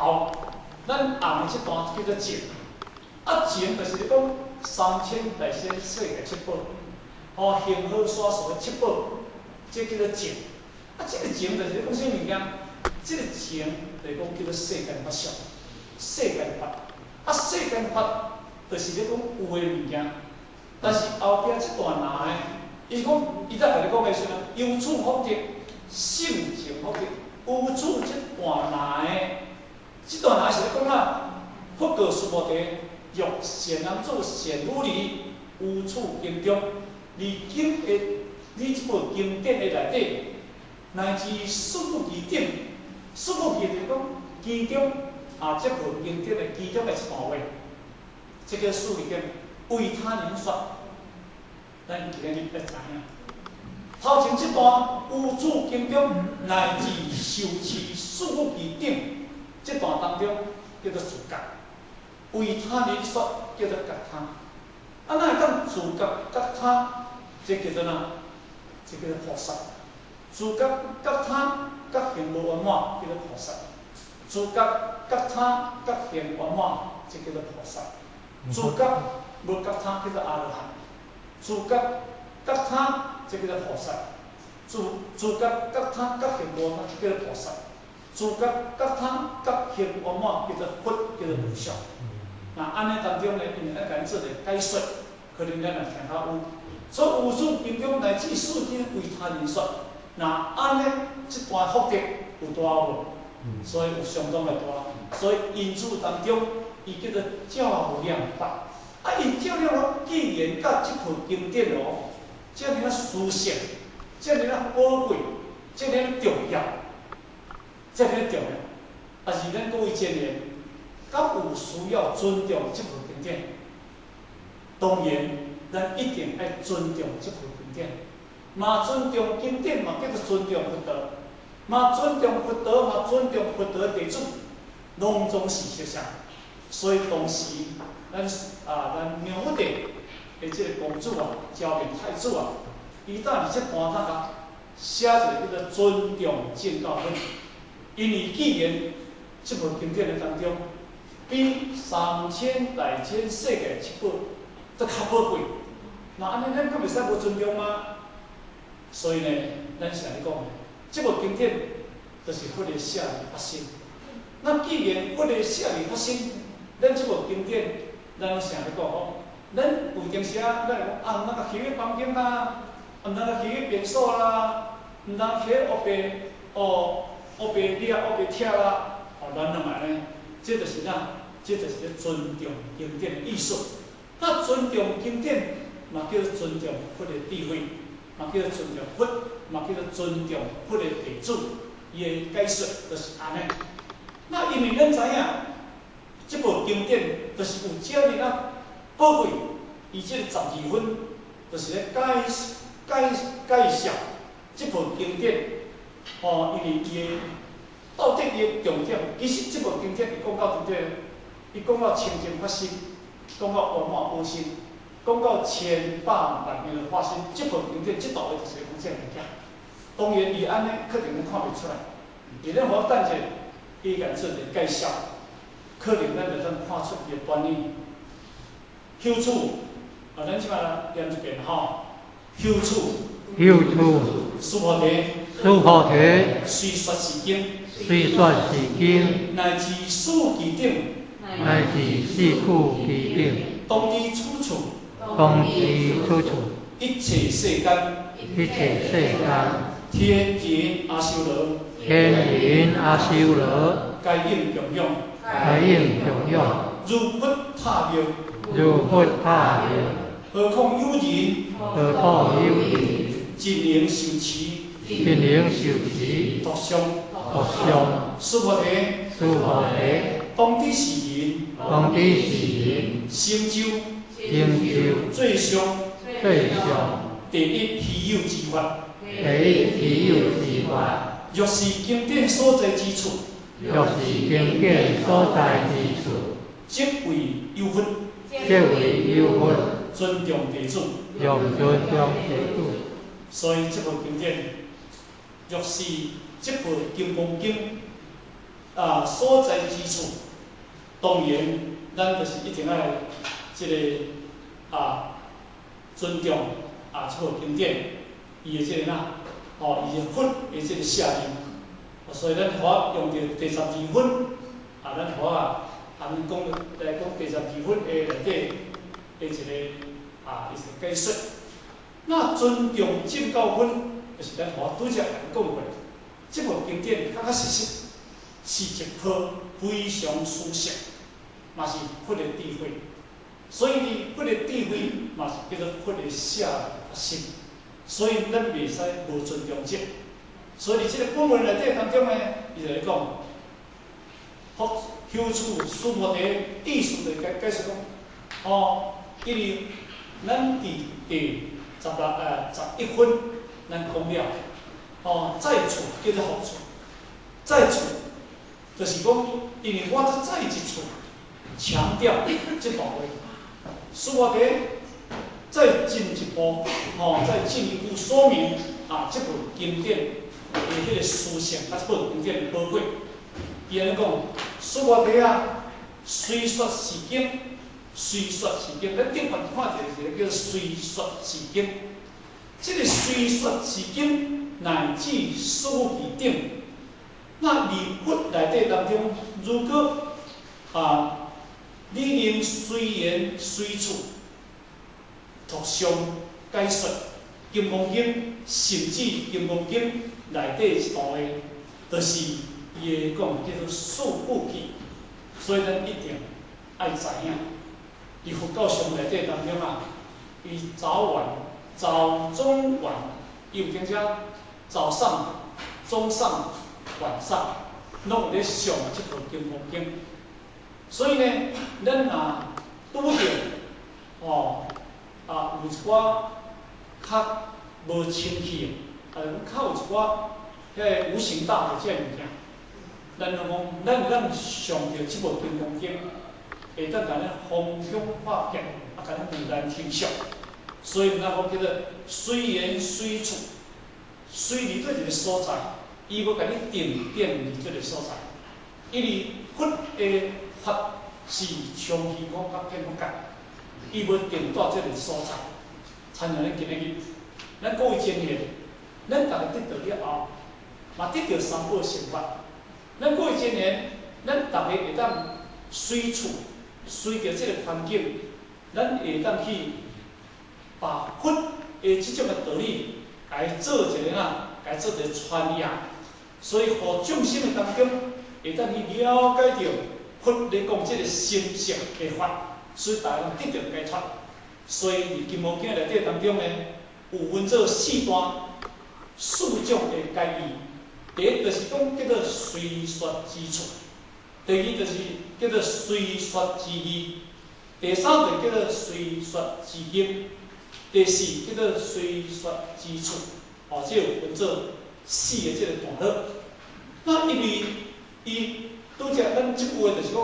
后，咱后面这段叫做情，情就是咧讲3000大仙世界七宝，幸好煞所七宝，这叫做情。这个情就是咧讲啥物件？这个情就是讲叫做世间法相，世间法。世间法就是咧讲有诶物件，但是后壁这段来的，伊讲伊在甲你讲诶时阵，有处福德，性情福德，有处这段来的，这段来是咧讲啊，佛告须菩提，欲善男子、善女人，有处经中，你经的，你这部经典的内底，乃至数义顶，数义就是讲其中这部经典的其中的一段话，这个数义顶为他人说，咱今日要知影。头前这段有处经中，乃至受持数义顶，这段当中叫做自觉。为他人说叫做觉他，哪会讲自觉觉他？这叫做哪？这叫做菩萨。自觉觉他，觉行无圆满，叫做菩萨；自觉觉他，觉行圆满，这叫做菩萨；自觉无觉他，叫做阿罗汉；自觉觉他，这叫做菩萨；自觉觉他，觉行无圆满，叫做菩萨；自觉觉他，觉行圆满，叫做佛，叫做无上。安尼当中呢，因为咱做个解说，可能咱也听较有。所以有处经中乃至数经为他人说，安尼这段福德有大无？所以有相当的大。所以因此当中，伊叫做照亮法。伊照亮法，既然甲这部经典这么殊胜，这么宝贵，这么重要，这么重要，是咱各位前人。敢有需要尊重这部经典？当然，咱一定要尊重这部经典。嘛尊重经典，嘛叫做尊重佛陀；嘛尊重佛陀，嘛尊重佛陀的弟子，拢总是相像。所以当时，咱苗福德的这个公主昭明太子伊当伫这盘头甲写一个叫做尊重正教论，因为既然这部经典的当中。比3000大千世界七宝都较宝贵，安尼咱阁袂使无尊重吗？所以呢，咱是安尼讲的，这部经典就是佛的舍利发心。既然佛的舍利发心，咱这部经典，咱常咧讲咱不一定是咱会讲咱个起个房间啦，咱个起个便所啦，咱起个黑白黑白底啊黑白贴啦，咱拢安尼，这就是咱。这就是咧尊重经典的艺术。尊重经典，嘛叫做尊重佛的智慧，嘛叫做尊重佛，嘛叫做尊重佛的弟子。伊的解说就是安尼。因为咱知影，这部经典就是有这么宝贵，伊这个12分，就是咧介绍这部经典。因为伊的到底伊的重点，其实这部经典伊讲到伫底。伊讲到清净发心，讲到圆满无心，讲到千百万年的发心，这部经典这道理就是讲这物件。当然，伊安尼肯定咱看袂出来，伊咱好等者，伊甲做者介绍，可能咱就能看出伊的端倪。修处，咱即摆念一遍修处，须菩提，虽说是经，乃至数其顶。乃至四库其顶，当知处处，一切世间，天人阿修罗，皆应供养，如佛塔庙，何况有人，真能受持，独相，须菩提。当知是人，成就最上第一稀有之法。若是经典所在之处，即为有佛，尊重弟子。所以这部经典，若是这部《金刚经》所在之处，当然咱就是一定要这个尊重这部经典，伊的这个伊的佛的这个写意，所以咱好用到第12分，咱好咱讲来讲第12分的内底的一个一个解说。那尊重正教分，就是咱好拄则讲过，这部经典确确实实是一套非常殊胜，嘛是佛的智慧。所以呢，佛的智慧嘛是叫做佛的写发心。所以咱袂使无尊重这。所以伫这个本文内底当中呢，伊就咧讲，修处苏摩地意思就解释讲，因为咱伫第11分咱讲了，在处叫做好处，在处就是讲，因为我再一处强调这段话，苏摩地再进一步，再进一步说明这部经典的迄个思想，这部经典的宝贵。伊安尼讲，苏摩地虽说是经，虽说是经，咱顶番看一个叫做虽说是经。这个虽说是经，乃至书义顶。那离佛内底当中，如果你能随缘随处，图上解说《金刚经》，甚至《金刚经》内底一段话，就是伊会讲叫做数不起，所以咱一定爱知影。伫佛教上内底当中伊早晚、早中晚，伊有经者早上、中上、晚上，拢有咧上这部《金刚经》。所以呢，咱拄着有一寡较无清气的，较有一寡迄无形大的这物件，咱上着这部《金刚经》，会当甲咱方向化解，甲咱自然天上。所以咱讲叫做随缘随处，随伫对一个所在，伊要甲你定点伫这个所在，因为佛的法是长期讲甲变不改。伊要定到这个所在，参像咱今日，咱各位前贤，咱大家得到了后，嘛得到三宝成法。咱各位前贤，咱大家会当随处随着这个环境，咱会当去把佛的这种的道理，来做一个来做一个传扬，所以互众生的当中，会当去了解到佛咧讲这个心性的法。所以大家得到解脱，所以伫《金刚经》内底当中呢，有分做4段4种的解义。第一就是讲叫做随说之处，第二就是叫做随说之义，第三就叫做随说之经，第四叫做随说之处。这有分做4个这个段落。那因为伊拄则咱即句话就是讲。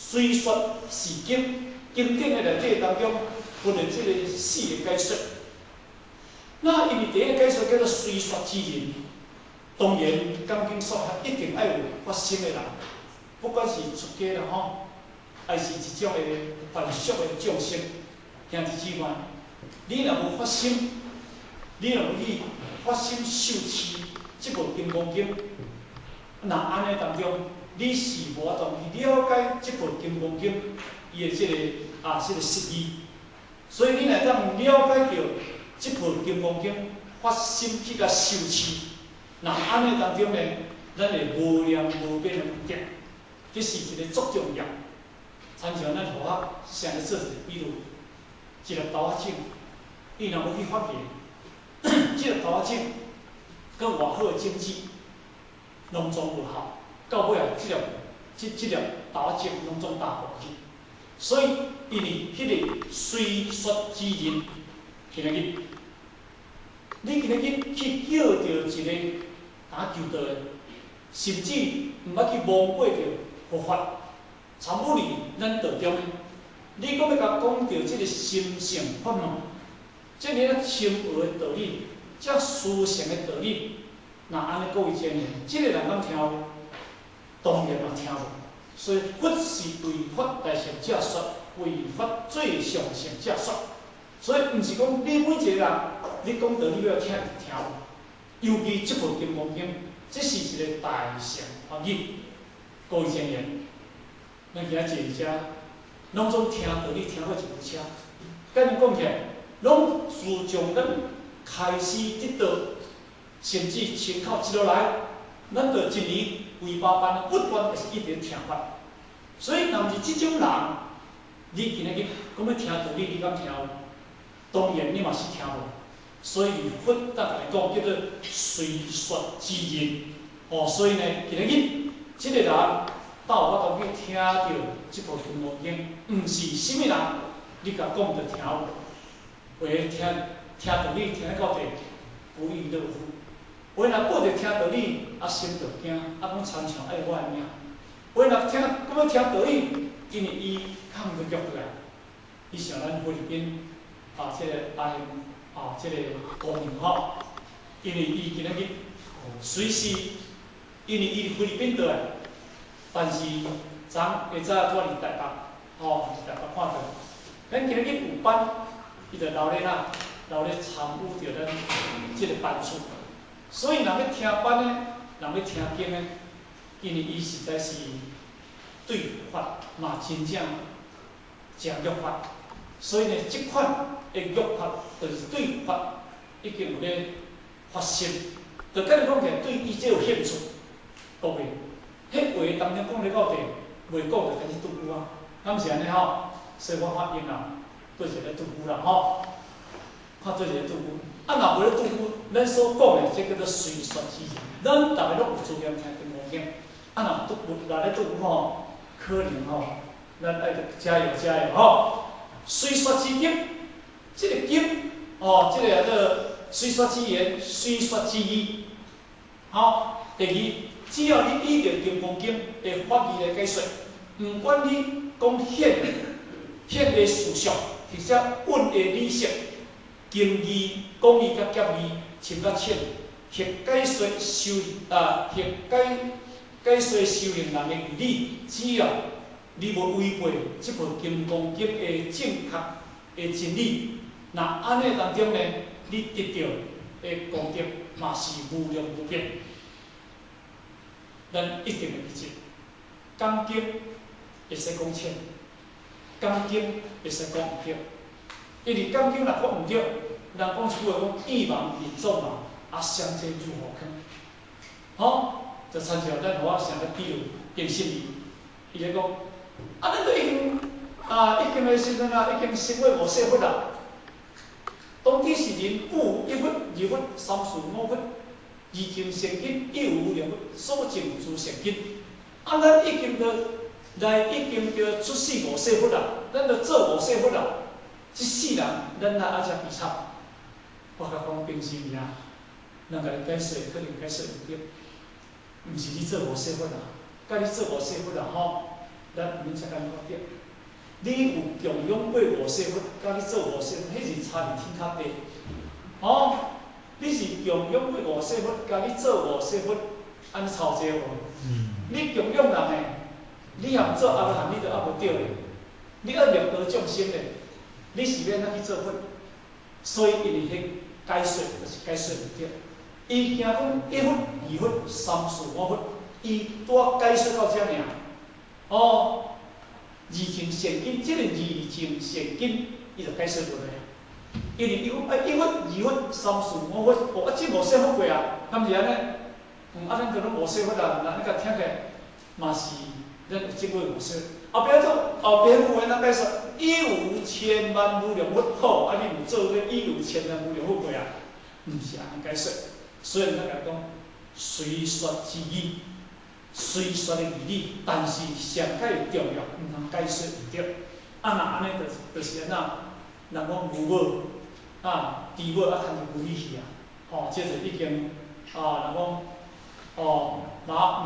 虽说是经典的内底当中，分了这个4个解说。那因为第一个解说叫做虽说之人，当然讲经说法一定要有发心的人，不管是出家啦还是一种的凡俗的众生，兄弟姊妹，你若无发心，你若无去发心受持这部《金刚经》，那安尼当中。你是无法度去了解这部《金刚经》伊的这个实义，所以你若当了解到这部《金刚经》，发心去甲受持，那安尼当中呢，咱会无量无边的福德，这是一个足重要。参像咱互学上个做一个比如，一粒豆仔种，伊若要去发芽，这粒豆仔种，佮偌好的种子，拢总无效。到尾这粒豆仔种拢总打破去，所以因为迄个随说之人，今日你今日去叫到一个求道的，甚至毋捌去摸过着佛法，参悟哩咱道中，你搁要甲讲到这个心性法门，这个深奥的道理，这殊胜的道理，那安尼各位前贤，这个人敢听有？当然嘛听无。所以佛是为法大成者说，为法最上乘者说。所以毋是讲你每一个人，你讲道理要听就听无。尤其这部《金刚经》，这是一个大乘法语，各位前言。咱今仔坐伫遮，拢总听道理听过一部车。甲恁讲起来，拢自从咱开始得到，甚至参考一路来，咱着一年为8班不断是一直听法。所以，若毋是即种人，你今仔日讲要听道理，你敢听有？当然你嘛是听无。所以佛咱来讲叫做随说之人。所以呢，今仔日即个人到我当去听到即部《金刚经》，毋是啥物人，你甲讲着听有。为听道理听到底，不亦乐乎。为若顾着听道理，心着惊，讲参详爱我的命。为若讲要听道理，因为伊抗着脚来，伊像咱菲律宾即个阿贤即个姑娘因为伊今仔日随时，因为伊菲律宾倒来，但是昨下早我伫台北，伫台北看到，咱今仔日有班。伊就留咧参与着咱即个班数，所以若要听班呢，若要听经呢，因为伊实在是对法嘛真正真玉法，所以呢，即款的玉法就是对法已经有咧发心，就甲你讲起来，对伊即有兴趣，各位，迄话当中讲咧到底，袂讲就开始拄久啊，敢是安尼所以我发现啊。做一个拄久啦看做一个拄久。若无咧拄久，咱所讲的这叫做随说之人。咱逐个拢有资格听金刚经。若咧拄久可能咱爱加油加油随说之经，这个经这个叫做随说之言，随说之义。第二，只要你依着金刚经的法义来解说，毋管你讲显的事实。或者稳的理性、经义、讲义甲结义，深甲浅，或解说修行人的义理，只要你无违背这部《金刚经》的正确的真理，那安尼当中呢，你得到的功德嘛是无量无边。咱一定会记住，讲经会使讲浅。讲经会使讲毋对，因为讲经若讲毋对，人讲一句话讲意盲言众盲，相见如何坑？就参照咱我上个比如定心理，伊咧讲，咱都已经的时阵已经成为五世佛啦。当地是人不一佛、二佛、三世五佛，而经成经，亦无量佛，所证诸成经。咱已经已经叫出世五世佛啦，咱着做五世佛啦。一世人，咱若爱遮比惨，我甲讲平时尔，人甲你解释，可能解释毋对，毋是你做五世佛啦，甲你做五世佛啦咱毋免遮干搞对。你有供养过五世佛，甲你做五世佛，迄是差伫天骹地。你是供养过五世佛，甲你做五世佛，安尼差济无？你供养人诶。你若做阿罗汉，你就还无对咧。你要掠夺众生咧，你是要哪去做佛？所以因为迄解说就是解说毋对。伊惊讲一佛、二佛、三世五佛，伊拄解说到遮尔。二乘善经，即个二乘善经，伊就解说无咧。因为伊讲一佛、二佛、三世五佛，即无说佛过啊，敢是安尼？咱就拢无说佛啊，咱甲听起来嘛是。咱有即句无说，后壁有话咱解说，亦有千万无量佛你毋做咧，亦有千万无量佛过啊，毋是安尼解说。所以咱来讲，随说之义，随说的义理，但是上界重要，毋通解说毋对。若安尼就是安怎？人讲牛母猪母趁着牛力去啊，即就已经人讲